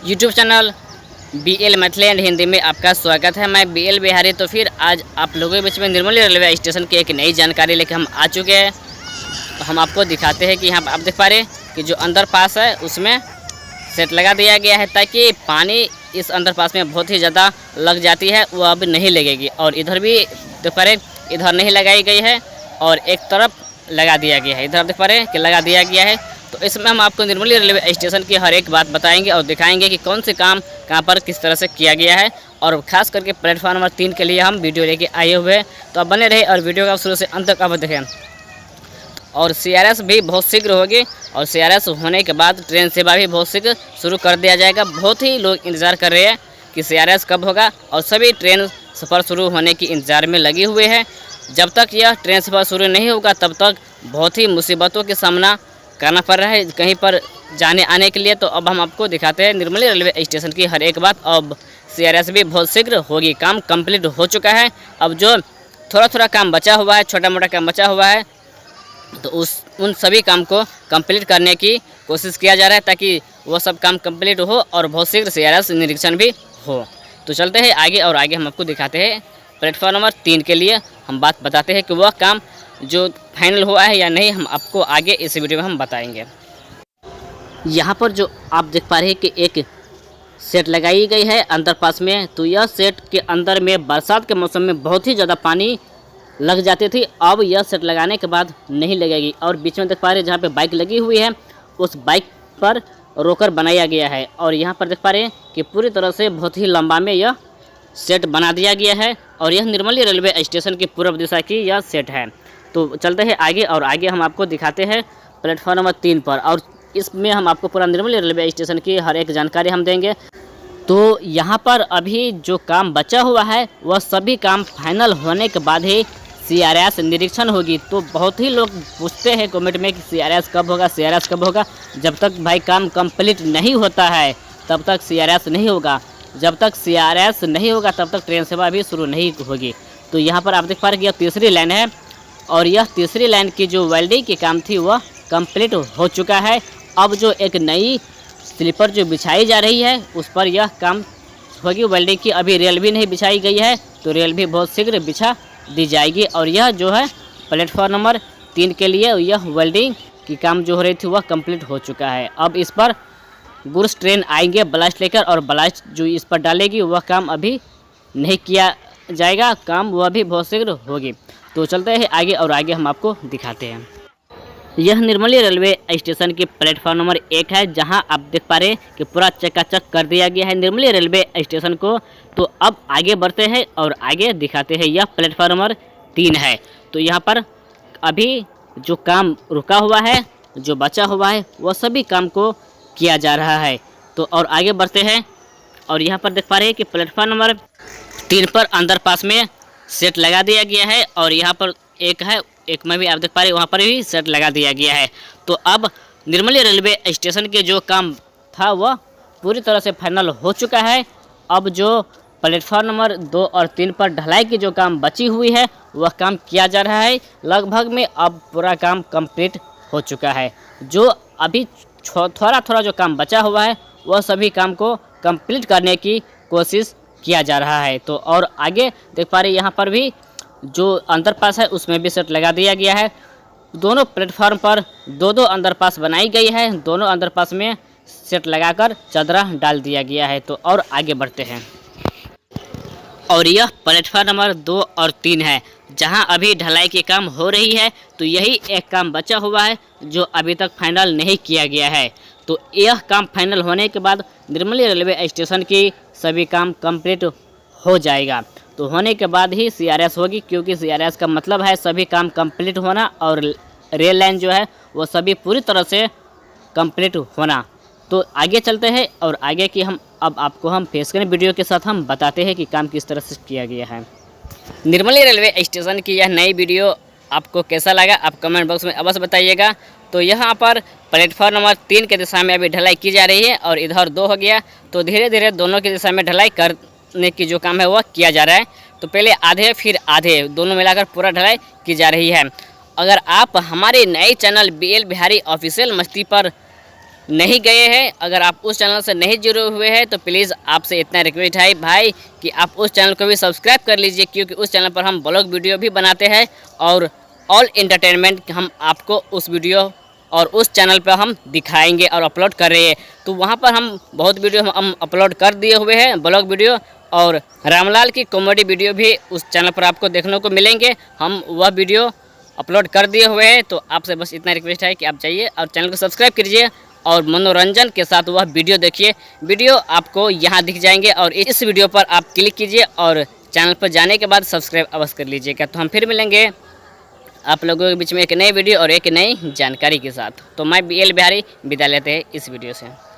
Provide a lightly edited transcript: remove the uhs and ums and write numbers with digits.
YouTube channel BL Maithili Hindi में आपका स्वागत है। मैं BL बिहारी। तो फिर आज आप लोगों के बीच में निर्मली रेलवे स्टेशन की एक नई जानकारी लेकर हम आ चुके हैं। तो हम आपको दिखाते हैं कि यहाँ आप देख पा रहे हैं कि जो अंडरपास है उसमें सेट लगा दिया गया है ताकि पानी इस अंडरपास में बहुत ही ज़्यादा लग जाती है वो अब नहीं लगेगी। और इधर भी देख पा रहे इधर नहीं लगाई गई है और एक तरफ लगा दिया गया है, इधर देख पा रहे हैं कि लगा दिया गया है। तो इसमें हम आपको निर्मली रेलवे स्टेशन की हर एक बात बताएंगे और दिखाएंगे कि कौन से काम कहाँ पर किस तरह से किया गया है। और खास करके प्लेटफॉर्म नंबर 3 के लिए हम वीडियो लेके आए हुए हैं। तो अब बने रहे और वीडियो का शुरू से अंत तक आप देखें। और CRS भी बहुत शीघ्र होगी और CRS होने के बाद ट्रेन सेवा भी बहुत शीघ्र शुरू कर दिया जाएगा। बहुत ही लोग इंतज़ार कर रहे हैं कि CRS कब होगा और सभी ट्रेन सफ़र शुरू होने की इंतज़ार में लगे हुए हैं। जब तक यह ट्रेन सफ़र शुरू नहीं होगा तब तक बहुत ही मुसीबतों का सामना करना पड़ रहा है कहीं पर जाने आने के लिए। तो अब हम आपको दिखाते हैं निर्मली रेलवे स्टेशन की हर एक बात। अब CRS भी बहुत शीघ्र होगी, काम कंप्लीट हो चुका है। अब जो थोड़ा थोड़ा काम बचा हुआ है, छोटा मोटा काम बचा हुआ है, तो उन सभी काम को कंप्लीट करने की कोशिश किया जा रहा है ताकि वो सब काम कंप्लीट हो और बहुत शीघ्र CRS निरीक्षण भी हो। तो चलते हैं आगे और आगे हम आपको दिखाते हैं प्लेटफॉर्म नंबर 3 के लिए हम बात बताते हैं कि वह काम जो फाइनल हुआ है या नहीं, हम आपको आगे इस वीडियो में हम बताएंगे। यहाँ पर जो आप देख पा रहे हैं कि एक सेट लगाई गई है अंडरपास में। तो यह सेट के अंदर में बरसात के मौसम में बहुत ही ज़्यादा पानी लग जाती थी। अब यह सेट लगाने के बाद नहीं लगेगी। और बीच में देख पा रहे हैं जहाँ पे बाइक लगी हुई है उस बाइक पर रोकर बनाया गया है। और यहाँ पर देख पा रहे हैं कि पूरी तरह से बहुत ही लंबा में यह सेट बना दिया गया है। और यह निर्मली रेलवे स्टेशन की पूर्व दिशा की यह सेट है। तो चलते हैं आगे और आगे हम आपको दिखाते हैं प्लेटफॉर्म नंबर 3 पर। और इसमें हम आपको पूरा निर्मली रेलवे स्टेशन की हर एक जानकारी हम देंगे। तो यहाँ पर अभी जो काम बचा हुआ है वह सभी काम फाइनल होने के बाद ही CRS निरीक्षण होगी। तो बहुत ही लोग पूछते हैं कमेंट में कि CRS कब होगा, CRS कब होगा। जब तक भाई काम कंप्लीट नहीं होता है तब तक CRS नहीं होगा। जब तक CRS नहीं होगा तब तक ट्रेन सेवा भी शुरू नहीं होगी। तो यहाँ पर आप देख पा रहे हैं कि यह तीसरी लाइन है और यह तीसरी लाइन की जो वेल्डिंग की काम थी वह कंप्लीट हो चुका है। अब जो एक नई स्लीपर जो बिछाई जा रही है उस पर यह काम होगी वेल्डिंग की। अभी रेल भी नहीं बिछाई गई है तो रेल भी बहुत शीघ्र बिछा दी जाएगी। और यह जो है प्लेटफॉर्म नंबर 3 के लिए यह वेल्डिंग की काम जो हो रही थी वह कंप्लीट हो चुका है। अब इस पर गुड्स ट्रेन आएंगे ब्लास्ट लेकर और ब्लास्ट जो इस पर डालेगी वह काम अभी नहीं किया जाएगा, काम वह भी बहुत शीघ्र होगी। तो चलते हैं आगे और आगे हम आपको दिखाते हैं। यह निर्मली रेलवे स्टेशन की प्लेटफॉर्म नंबर 1 है जहां आप देख पा रहे हैं कि पूरा चकाचक कर दिया गया है निर्मली रेलवे स्टेशन को। तो अब आगे बढ़ते हैं और आगे दिखाते हैं। यह प्लेटफॉर्म नंबर 3 है। तो यहाँ पर अभी जो काम रुका हुआ है, जो बचा हुआ है, वह सभी काम को किया जा रहा है। तो और आगे बढ़ते हैं और यहाँ पर देख पा रहे हैं कि प्लेटफॉर्म नंबर 3 पर अंडरपास में सेट लगा दिया गया है। और यहाँ पर एक है, एक में भी आप देख पा रहे हैं वहाँ पर भी सेट लगा दिया गया है। तो अब निर्मली रेलवे स्टेशन के जो काम था वह पूरी तरह से फाइनल हो चुका है। अब जो प्लेटफॉर्म नंबर 2 और 3 पर ढलाई की जो काम बची हुई है वह काम किया जा रहा है। लगभग में अब पूरा काम कंप्लीट हो चुका है। जो अभी थोड़ा थोड़ा जो काम बचा हुआ है वह सभी काम को कंप्लीट करने की कोशिश किया जा रहा है। तो और आगे देख पा रहे हैं यहाँ पर भी जो अंडरपास है उसमें भी सेट लगा दिया गया है। दोनों प्लेटफॉर्म पर दो दो अंडरपास बनाई गई है, दोनों अंडरपास में सेट लगाकर चदरा डाल दिया गया है। तो और आगे बढ़ते हैं और यह प्लेटफॉर्म नंबर 2 और 3 है जहां अभी ढलाई के काम हो रही है। तो यही एक काम बचा हुआ है जो अभी तक फाइनल नहीं किया गया है। तो यह काम फाइनल होने के बाद निर्मली रेलवे स्टेशन की सभी काम कंप्लीट हो जाएगा। तो होने के बाद ही CRS होगी, क्योंकि CRS का मतलब है सभी काम कंप्लीट होना और रेल लाइन जो है वो सभी पूरी तरह से कंप्लीट होना। तो आगे चलते हैं और आगे की हम अब आपको हम फेस करें वीडियो के साथ हम बताते हैं कि काम किस तरह से किया गया है। निर्मली रेलवे स्टेशन की यह नई वीडियो आपको कैसा लगा आप कमेंट बॉक्स में अवश्य बताइएगा। तो यहाँ पर प्लेटफॉर्म नंबर 3 के दिशा में अभी ढलाई की जा रही है और इधर 2 हो गया। तो धीरे धीरे दोनों की दिशा में ढलाई करने की जो काम है वह किया जा रहा है। तो पहले आधे फिर आधे दोनों मिलाकर पूरा ढलाई की जा रही है। अगर आप हमारे नए चैनल BL बिहारी ऑफिशियल मस्ती पर नहीं गए हैं, अगर आप उस चैनल से नहीं जुड़े हुए हैं तो प्लीज़ आपसे इतना रिक्वेस्ट है भाई कि आप उस चैनल को भी सब्सक्राइब कर लीजिए, क्योंकि उस चैनल पर हम ब्लॉग वीडियो भी बनाते हैं और ऑल एंटरटेनमेंट हम आपको उस वीडियो और उस चैनल पर हम दिखाएंगे और अपलोड कर रहे हैं। तो वहाँ पर हम बहुत वीडियो हम अपलोड कर दिए हुए हैं, ब्लॉग वीडियो, और रामलाल की कॉमेडी वीडियो भी उस चैनल पर आपको देखने को मिलेंगे। हम वह वीडियो अपलोड कर दिए हुए हैं। तो आपसे बस इतना रिक्वेस्ट है कि आप जाइए और चैनल को सब्सक्राइब कीजिए और मनोरंजन के साथ वह वीडियो देखिए। वीडियो आपको यहाँ दिख जाएंगे और इस वीडियो पर आप क्लिक कीजिए और चैनल पर जाने के बाद सब्सक्राइब अवश्य कर लीजिएगा। तो हम फिर मिलेंगे आप लोगों के बीच में एक नई वीडियो और एक नई जानकारी के साथ। तो मैं BL बिहारी विदा लेते हैं इस वीडियो से।